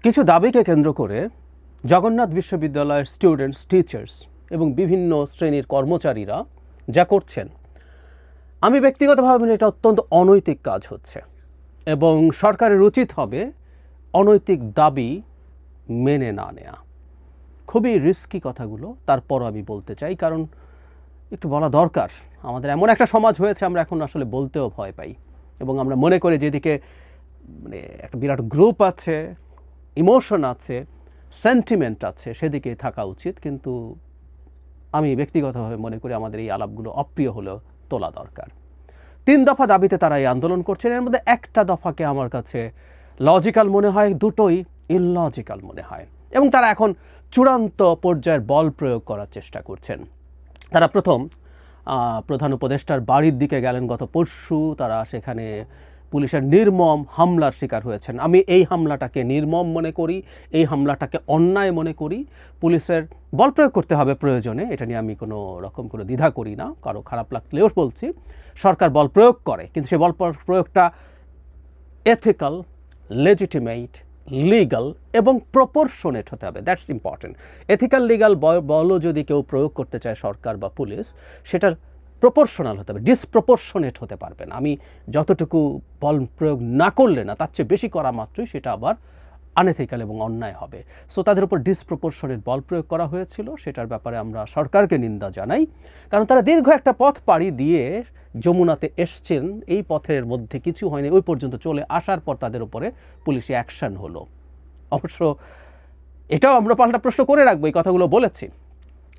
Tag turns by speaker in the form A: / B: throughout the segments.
A: কিছু দাবিকে কেন্দ্র করে জগন্নাথ বিশ্ববিদ্যালয়ের স্টুডেন্টস, টিচার্স এবং বিভিন্ন শ্রেণীর কর্মচারীরা যা করছেন, আমি ব্যক্তিগতভাবে এটা অত্যন্ত অনৈতিক কাজ হচ্ছে এবং সরকারের উচিত হবে অনৈতিক দাবি মেনে না নেওয়া। খুবই রিস্কি কথাগুলো, তারপরও আমি বলতে চাই, কারণ একটু বলা দরকার। আমাদের এমন একটা সমাজ হয়েছে, আমরা এখন আসলে বলতেও ভয় পাই এবং আমরা মনে করি যেদিকে একটা বিরাট গ্রুপ আছে, ইমোশন আছে, সেন্টিমেন্ট আছে, সেদিকে থাকা উচিত। কিন্তু আমি ব্যক্তিগতভাবে মনে করি আমাদের এই আলাপগুলো অপ্রিয় হলেও তোলা দরকার। 3 দফা দাবিতে তারা এই আন্দোলন করছেন। এর মধ্যে একটা দফাকে আমার কাছে লজিক্যাল মনে হয়, দুটোই ইললজিক্যাল মনে হয় এবং তারা এখন চূড়ান্ত পর্যায়ের বল প্রয়োগ করার চেষ্টা করছেন। তারা প্রথম প্রধান উপদেষ্টার বাড়ির দিকে গেলেন গত পরশু। তারা সেখানে পুলিশের নির্মম হামলার শিকার হয়েছেন। আমি এই হামলাটাকে নির্মম মনে করি, এই হামলাটাকে অন্যায় মনে করি। পুলিশের বল প্রয়োগ করতে হবে প্রয়োজনে, এটা নিয়ে আমি কোনো রকম কোনো দ্বিধা করি না। কারো খারাপ লাগলেও বলছি, সরকার বল প্রয়োগ করে, কিন্তু সেই বল প্রয়োগটা এথিক্যাল, লেজিটিমেট, লিগাল এবং প্রপোর্শনেট হতে হবে। That's important. এথিক্যাল, লিগাল বলও যদি কেউ প্রয়োগ করতে চায় সরকার বা পুলিশ, সেটার প্রপোর্শনাল হতে হবে, ডিসপ্রপোর্শনেট হতে পারবে না। আমি যতটুকু বল প্রয়োগ না করলে না, তার চেয়ে বেশি করা মাত্রই সেটা আবার আনএথিক্যাল এবং অন্যায় হবে। সো তাদের উপর ডিসপ্রপোর্শনেট বল প্রয়োগ করা হয়েছিল, সেটার ব্যাপারে আমরা সরকারকে নিন্দা জানাই। কারণ তারা দীর্ঘ একটা পথ পাড়ি দিয়ে যমুনাতে এসছেন, এই পথের মধ্যে কিছু হয়নি, ওই পর্যন্ত চলে আসার পর তাদের উপরে পুলিশি অ্যাকশন হলো। অবশ্য এটাও আমরা পাল্টা প্রশ্ন করে রাখবো, এই কথাগুলো বলেছি।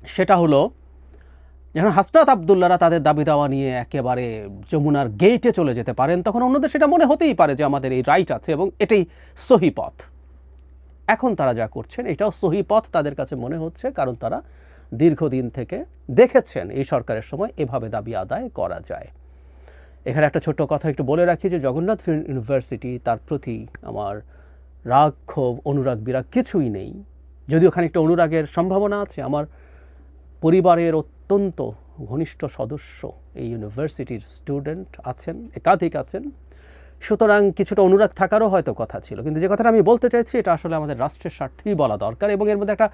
A: সেটা হলো, যখন হাসনাত আবদুল্লাহরা তাদের দাবি দাওয়া নিয়ে একেবারে যমুনার গেটে চলে যেতে পারেন, তখন অন্যদের সেটা মনে হতেই পারে যে আমাদের এই রাইট আছে এবং এটাই সহি পথ। এখন তারা যা করছেন এটাও সহি পথ তাদের কাছে মনে হচ্ছে, কারণ তারা দীর্ঘদিন থেকে দেখেছেন এই সরকারের সময় এভাবে দাবি আদায় করা যায়। এখানে একটা ছোট্ট কথা একটু বলে রাখি যে জগন্নাথ ইউনিভার্সিটি, তার প্রতি আমার রাগ, ক্ষোভ, অনুরাগ, বিরাগ কিছুই নেই। যদিও খানিকটা অনুরাগের সম্ভাবনা আছে। আমার পরিবারের অত্যন্ত ঘনিষ্ঠ সদস্য এই ইউনিভার্সিটির স্টুডেন্ট আছেন, একাধিক আছেন, সুতরাং কিছুটা অনুরাগ থাকারও হয়তো কথা ছিল। কিন্তু যে কথাটা আমি বলতে চাইছি, এটা আসলে আমাদের রাষ্ট্রের স্বার্থেই বলা দরকার এবং এর মধ্যে একটা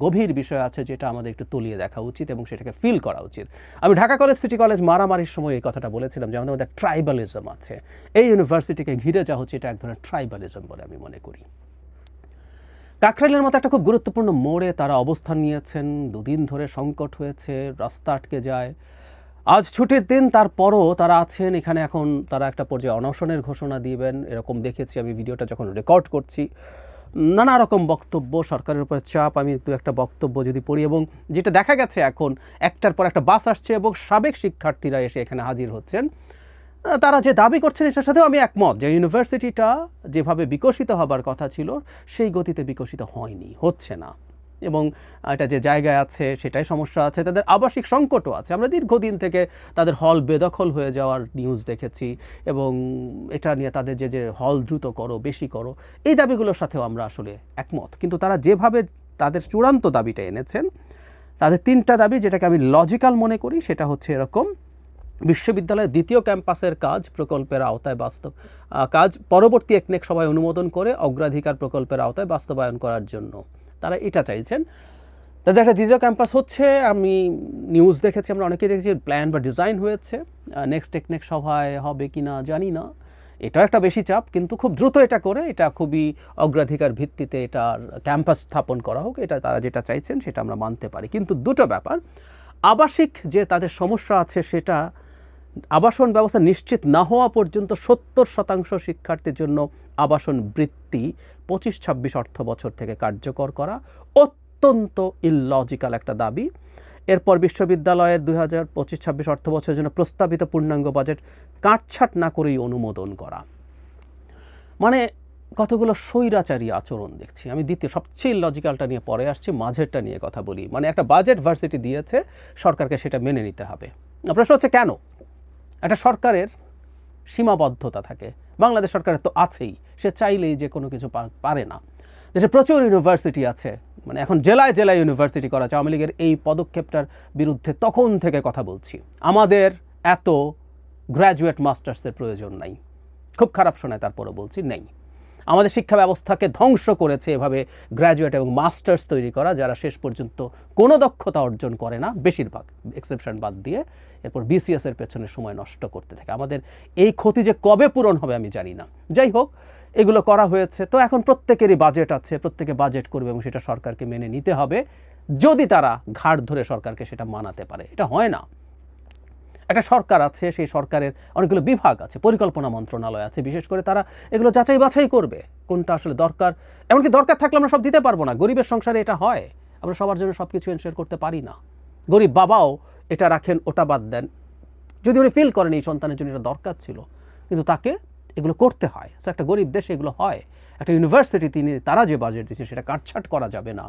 A: গভীর বিষয় আছে যেটা আমাদের একটু তলিয়ে দেখা উচিত এবং সেটাকে ফিল করা উচিত। আমি ঢাকা কলেজ, সিটি কলেজ মারামারির সময় এই কথাটা বলেছিলাম যে আমাদের মধ্যে ট্রাইবালিজম আছে। এই ইউনিভার্সিটিকে ঘিরে যা হচ্ছে এটা এক ধরনের ট্রাইবালিজম বলে আমি মনে করি। কাকরাইলের মতো একটা খুব গুরুত্বপূর্ণ মোড়ে তারা অবস্থান নিয়েছেন। 2 দিন ধরে সংকট হয়েছে, রাস্তা আটকে যায়। আজ ছুটির দিন, তারপরও তারা আছেন এখানে। এখন তারা একটা পর্যায়ে অনশনের ঘোষণা দিবেন এরকম দেখেছি আমি ভিডিওটা যখন রেকর্ড করছি। নানা রকম বক্তব্য, সরকারের উপর চাপ। আমি একটা বক্তব্য যদি পড়ি, এবং যেটা দেখা গেছে এখন একটার পর একটা বাস আসছে এবং সাবেক শিক্ষার্থীরা এসে এখানে হাজির হচ্ছেন। তারা যে দাবি করছেন এটার সাথেও আমি একমত যে ইউনিভার্সিটিটা যেভাবে বিকশিত হবার কথা ছিল সেই গতিতে বিকশিত হয়নি, হচ্ছে না। এবং এটা যে জায়গায় আছে সেটাই সমস্যা আছে। তাদের আবাসিক সংকটও আছে। আমরা দীর্ঘদিন থেকে তাদের হল বেদখল হয়ে যাওয়ার নিউজ দেখেছি এবং এটা নিয়ে তাদের যে হল দ্রুত করো, বেশি করো, এই দাবিগুলোর সাথেও আমরা আসলে একমত। কিন্তু তারা যেভাবে তাদের চূড়ান্ত দাবিটা এনেছেন, তাদের 3টা দাবি যেটাকে আমি লজিক্যাল মনে করি, সেটা হচ্ছে এরকম: বিশ্ববিদ্যালয়ের 2য় ক্যাম্পাসের কাজ প্রকল্পের আওতায় কাজ পরবর্তী একনেক সভায় অনুমোদন করে অগ্রাধিকার প্রকল্পের আওতায় বাস্তবায়ন করার জন্য তারা এটা চাইছেন। তাদের একটা 2য় ক্যাম্পাস হচ্ছে, আমি নিউজ দেখেছি, আমরা অনেকেই দেখেছি, প্ল্যান বা ডিজাইন হয়েছে। নেক্সট একনেক সভায় হবে কি না জানি না, এটাও একটা বেশি চাপ। কিন্তু খুব দ্রুত এটা করে, এটা খুবই অগ্রাধিকার ভিত্তিতে এটার ক্যাম্পাস স্থাপন করা হোক, এটা তারা যেটা চাইছেন সেটা আমরা মানতে পারি। কিন্তু দুটো ব্যাপার, আবাসিক যে তাদের সমস্যা আছে, সেটা আবাসন ব্যবস্থা নিশ্চিত না হওয়া পর্যন্ত 70% শিক্ষার্থীর জন্য আবাসন বৃত্তি 25-26 অর্থ বছর থেকে কার্যকর করা অত্যন্ত ইললজিক্যাল একটা দাবি। এরপর বিশ্ববিদ্যালয়ের 2025-26 অর্থ বছরের জন্য প্রস্তাবিত পূর্ণাঙ্গ বাজেট কাটছাট না করেই অনুমোদন করা। মানে কতগুলো স্বৈরাচারী আচরণ দেখছি আমি। সবচেয়ে ইললজিক্যালটা নিয়ে পরে আসছি, মাঝেরটা নিয়ে কথা বলি। মানে একটা বাজেট ভার্সিটি দিয়েছে, সরকারকে সেটা মেনে নিতে হবে। প্রশ্ন হচ্ছে কেন? একটা সরকারের সীমাবদ্ধতা থাকে, বাংলাদেশ সরকারের তো আছেই, সে চাইলেই যে কোনো কিছু পারে না। দেশে প্রচুর ইউনিভার্সিটি আছে, মানে এখন জেলায় জেলায় ইউনিভার্সিটি করা আছে। আওয়ামী লীগের এই পদক্ষেপটার বিরুদ্ধে তখন থেকে কথা বলছি। আমাদের এত গ্র্যাজুয়েট মাস্টার্সের প্রয়োজন নাই, খুব খারাপ শোনায়, তারপরও বলছি নেই। আমাদের শিক্ষা ব্যবস্থাকে ধ্বংস করেছে এভাবে গ্র্যাজুয়েট এবং মাস্টার্স তৈরি করা, যারা শেষ পর্যন্ত কোনো দক্ষতা অর্জন করে না, বেশিরভাগ এক্সেপশন বাদ দিয়ে, এরপর বিসিএসের পেছনে সময় নষ্ট করতে থাকে। আমাদের এই ক্ষতি যে কবে পূরণ হবে আমি জানি না। যাই হোক, এগুলো করা হয়েছে, তো এখন প্রত্যেকেরই বাজেট আছে, প্রত্যেকে বাজেট করবে এবং সেটা সরকারকে মেনে নিতে হবে, যদি তারা ঘাড় ধরে সরকারকে সেটা মানাতে পারে। এটা হয় না। একটা সরকার আছে, সেই সরকারের অনেকগুলো বিভাগ আছে, পরিকল্পনা মন্ত্রণালয় আছে, বিশেষ করে তারা এগুলো যাচাই বাছাই করবে কোনটা আসলে দরকার। এমনকি দরকার থাকলে আমরা সব দিতে পারবো না, গরিবের সংসারে এটা হয়, আমরা সবার জন্য সব কিছু এনশিওর করতে পারি না। গরিব বাবাও এটা রাখেন, ওটা বাদ দেন, যদি উনি ফিল করেন এই সন্তানের জন্য এটা দরকার ছিল, কিন্তু তাকে এগুলো করতে হয়। সো একটা গরিব দেশে এগুলো হয়। একটা ইউনিভার্সিটি তারা যে বাজেট দিচ্ছে সেটা কাটছাট করা যাবে না।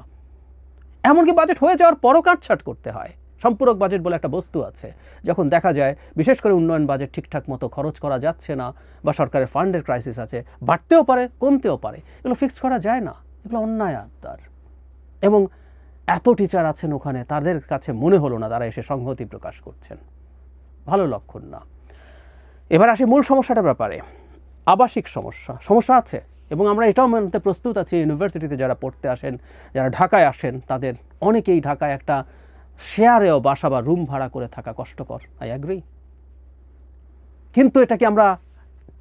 A: এমনকি বাজেট হয়ে যাওয়ার পরও কাটছাট করতে হয়। সম্পূরক বাজেট বলে একটা বস্তু আছে, যখন দেখা যায় বিশেষ করে উন্নয়ন বাজেট ঠিকঠাক মতো খরচ করা যাচ্ছে না, বা সরকারের ফান্ডের ক্রাইসিস আছে, বাড়তেও পারে কমতেও পারে, এগুলো ফিক্স করা যায় না, এগুলো অন্যায় আবদার। এবং এত টিচার আছেন ওখানে, তাদের কাছে মনে হলো না তারা এসে সংহতি প্রকাশ করছেন, ভালো লক্ষণ না। এবার আসি মূল সমস্যাটার ব্যাপারে। আবাসিক সমস্যা আছে, এবং আমরা এটাও মানতে প্রস্তুত আছি, ইউনিভার্সিটিতে যারা পড়তে আসেন, যারা ঢাকায় আসেন, তাদের অনেকেই ঢাকায় একটা শেয়ারেও বাসা বা রুম ভাড়া করে থাকা কষ্টকর, আই অ্যাগ্রি। কিন্তু এটাকে আমরা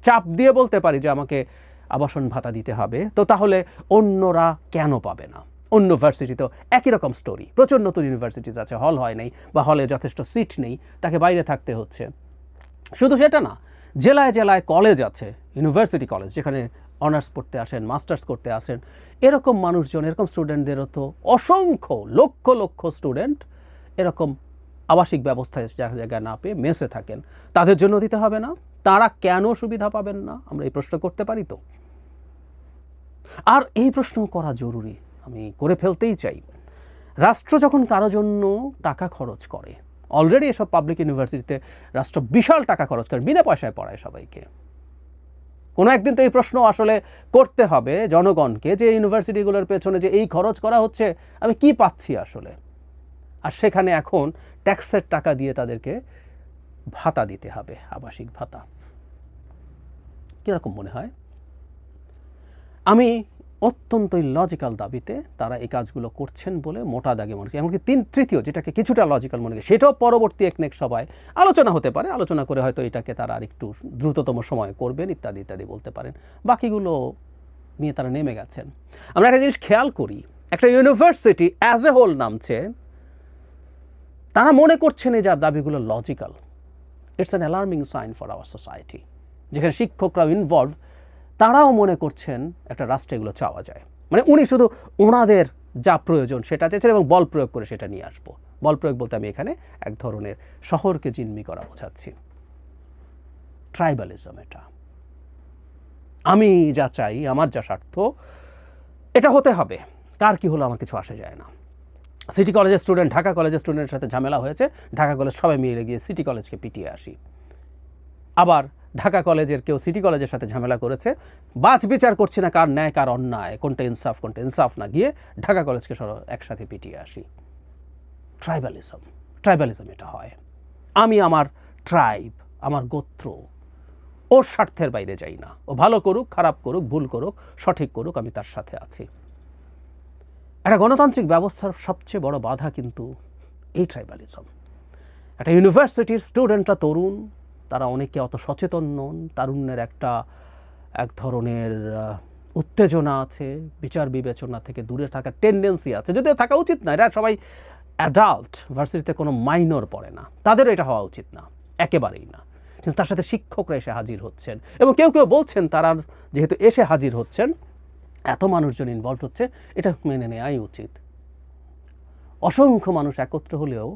A: চাপ দিয়ে বলতে পারি যে আমাকে আবাসন ভাতা দিতে হবে, তো তাহলে অন্যরা কেন পাবে না? অন্য ভার্সিটিতেও একই রকম স্টোরি। প্রচুর নতুন ইউনিভার্সিটিজ আছে, হল হয় নাই বা হলে যথেষ্ট সিট নেই, তাকে বাইরে থাকতে হচ্ছে। শুধু সেটা না, জেলায় জেলায় কলেজ আছে, ইউনিভার্সিটি কলেজ, যেখানে অনার্স পড়তে আসেন, মাস্টার্স করতে আসেন, এরকম মানুষজন, এরকম স্টুডেন্টদেরও তো অসংখ্য লক্ষ লক্ষ স্টুডেন্ট এরকম আবাসিক ব্যবস্থায় জায়গা না পেয়ে মেসে থাকেন। তাদের জন্য দিতে হবে না? তারা কেন সুবিধা পাবেন না? আমরা এই প্রশ্ন করতে পারি তো। আর এই প্রশ্ন করা জরুরি, আমি করে ফেলতেই চাই। রাষ্ট্র যখন কারো জন্য টাকা খরচ করে, অলরেডি এসব পাবলিক ইউনিভার্সিটিতে রাষ্ট্র বিশাল টাকা খরচ করে, বিনা পয়সায় পড়ায় সবাইকে। কোনো একদিন তো এই প্রশ্ন আসলে করতে হবে জনগণকে, যে ইউনিভার্সিটিগুলোর পেছনে যে এই খরচ করা হচ্ছে, আমি কি পাচ্ছি আসলে? আর সেখানে এখন ট্যাক্সের টাকা দিয়ে তাদেরকে ভাতা দিতে হবে, আবাসিক ভাতা। কীরকম মনে হয়? আমি অত্যন্ত লজিক্যাল দাবিতে তারা এই কাজগুলো করছেন বলে মোটা দাগে মনে করি। এমনকি তৃতীয়, যেটাকে কিছুটা লজিক্যাল মনে করি, সেটাও পরবর্তী একনেক সভায় আলোচনা হতে পারে, আলোচনা করে হয়তো এটাকে তারা আর একটু দ্রুততম সময়ে করবেন, ইত্যাদি ইত্যাদি বলতে পারেন। বাকিগুলো নিয়ে তারা নেমে গেছেন। আমরা একটা জিনিস খেয়াল করি, একটা ইউনিভার্সিটি অ্যাজ এ হোল নামছে, তারা মনে করছেন এই যে দাবিগুলো logical. It's an alarming sign for our society. যেখানে শিক্ষকরাও ইনভলভ, তারাও মনে করছেন একটা রাষ্ট্রে এগুলো চাওয়া যায়। মানে উনি শুধু ওনাদের যা প্রয়োজন সেটা চাইছেন এবং বল প্রয়োগ করে সেটা নিয়ে আসবো। বল প্রয়োগ বলতে আমি এখানে এক ধরনের শহরকে জিম্মি করা বোঝাচ্ছি। ট্রাইবালিজম এটা। আমি যা চাই, আমার যা স্বার্থ, এটা হতে হবে, কার কি হলো আমার কিছু আসে যায় না। সিটি কলেজের স্টুডেন্ট ঢাকা কলেজের স্টুডেন্টের সাথে ঝামেলা হয়েছে, ঢাকা কলেজ সবাই মিলে গিয়ে সিটি কলেজকে পিটিয়ে আসি। আবার ঢাকা কলেজের কেউ সিটি কলেজের সাথে ঝামেলা করেছে, বাছ বিচার করছি না কার ন্যায় কার অন্যায়, কোনটা ইনসাফ না, গিয়ে ঢাকা কলেজকে একসাথে পিটিয়ে আসি। ট্রাইবালিজম এটা হয়। আমি আমার ট্রাইব, আমার গোত্র, ওর স্বার্থের বাইরে যাই না। ও ভালো করুক, খারাপ করুক, ভুল করুক, সঠিক করুক, আমি তার সাথে আছি। একটা গণতান্ত্রিক ব্যবস্থার সবচেয়ে বড় বাধা কিন্তু এই ট্রাইবালিজম। একটা ইউনিভার্সিটির স্টুডেন্টরা তরুণ, তারা অনেকে অত সচেতন নন, তারুণ্যের এক ধরনের উত্তেজনা আছে, বিচার বিবেচনা থেকে দূরে থাকার টেন্ডেন্সি আছে, যদিও থাকা উচিত না। এরা সবাই অ্যাডাল্ট, ভার্সিটিতে কোনো মাইনর পড়ে না, তাদেরও এটা হওয়া উচিত না, একেবারেই না। কিন্তু তার সাথে শিক্ষকরা এসে হাজির হচ্ছেন, এবং কেউ কেউ বলছেন তারা যেহেতু এসে হাজির হচ্ছেন, এত মানুষজন ইনভলভ হচ্ছে, এটা মেনে নেওয়াই উচিত। অসংখ্য মানুষ একত্র হলেও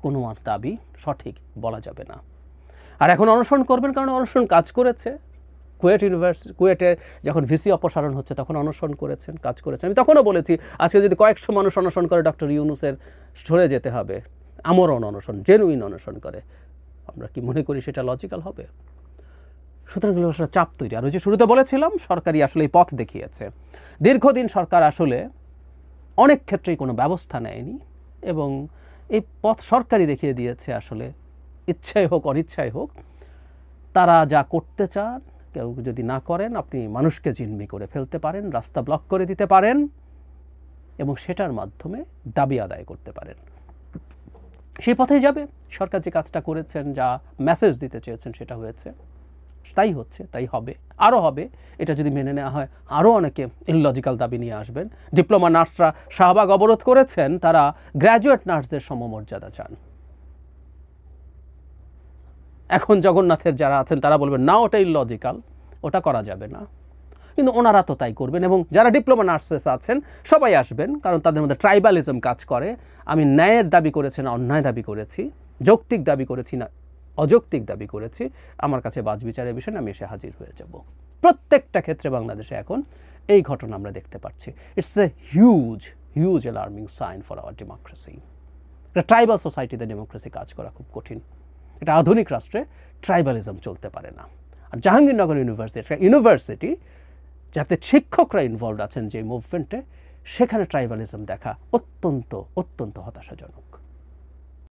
A: কোনো আর দাবি সঠিক বলা যাবে না। আর এখন অনশন করবেন, কারণ অনশন কাজ করেছে। কুয়েটে যখন ভিসি অপসারণ হচ্ছে তখন অনশন করেছেন, কাজ করেছেন। আমি তখনও বলেছি, আজকে যদি কয়েকশো মানুষ অনশন করে ডক্টর ইউনূসের সরে যেতে হবে। আমরণ অনশন, জেনুইন অনশন করে, আমরা কি মনে করি সেটা লজিক্যাল হবে? সুতরাং চাপ তৈরি। আর ওই যে শুরুতে বলেছিলাম, সরকারই আসলে এই পথ দেখিয়েছে। দীর্ঘদিন সরকার আসলে অনেক ক্ষেত্রেই কোনো ব্যবস্থা নেয়নি, এবং এই পথ সরকারই দেখিয়ে দিয়েছে। আসলে ইচ্ছাই হোক অনিচ্ছাই হোক, তারা যা করতে চান কেউ যদি না করেন আপনি মানুষকে জিম্মি করে ফেলতে পারেন, রাস্তা ব্লক করে দিতে পারেন এবং সেটার মাধ্যমে দাবি আদায় করতে পারেন। সেই পথেই যাবে সরকার। যে কাজটা করেছেন, যা মেসেজ দিতে চেয়েছেন সেটা হয়েছে, তাই হচ্ছে, তাই হবে, আরও হবে। এটা যদি মেনে নেওয়া হয় আরও অনেকে ইললজিক্যাল দাবি নিয়ে আসবেন। ডিপ্লোমা নার্সরা শাহবাগ অবরোধ করেছেন, তারা গ্র্যাজুয়েট নার্সদের সমমর্যাদা চান। এখন জগন্নাথের যারা আছেন তারা বলবেন না ওটা ইললজিক্যাল, ওটা করা যাবে না, কিন্তু ওনারা তো তাই করবেন। এবং যারা ডিপ্লোমা নার্সেস আছেন সবাই আসবেন, কারণ তাদের মধ্যে ট্রাইবালিজম কাজ করে। আমি ন্যায়ের দাবি করেছি না অন্যায় দাবি করেছি, যৌক্তিক দাবি করেছি না অযৌক্তিক দাবি করেছি, আমার কাছে বাজ বিচারের বিষয়ে আমি এসে হাজির হয়ে যাব। প্রত্যেকটা ক্ষেত্রে বাংলাদেশে এখন এই ঘটনা আমরা দেখতে পাচ্ছি। It's a huge huge alarming sign for our democracy. একটা ট্রাইবাল সোসাইটিতে ডেমোক্রেসি কাজ করা খুব কঠিন। এটা আধুনিক রাষ্ট্রে ট্রাইবালিজম চলতে পারে না। আর জাহাঙ্গীরনগর ইউনিভার্সিটি যাতে শিক্ষকরা ইনভলভ আছেন যে মুভমেন্টে, সেখানে ট্রাইবালিজম দেখা অত্যন্ত অত্যন্ত হতাশাজনক।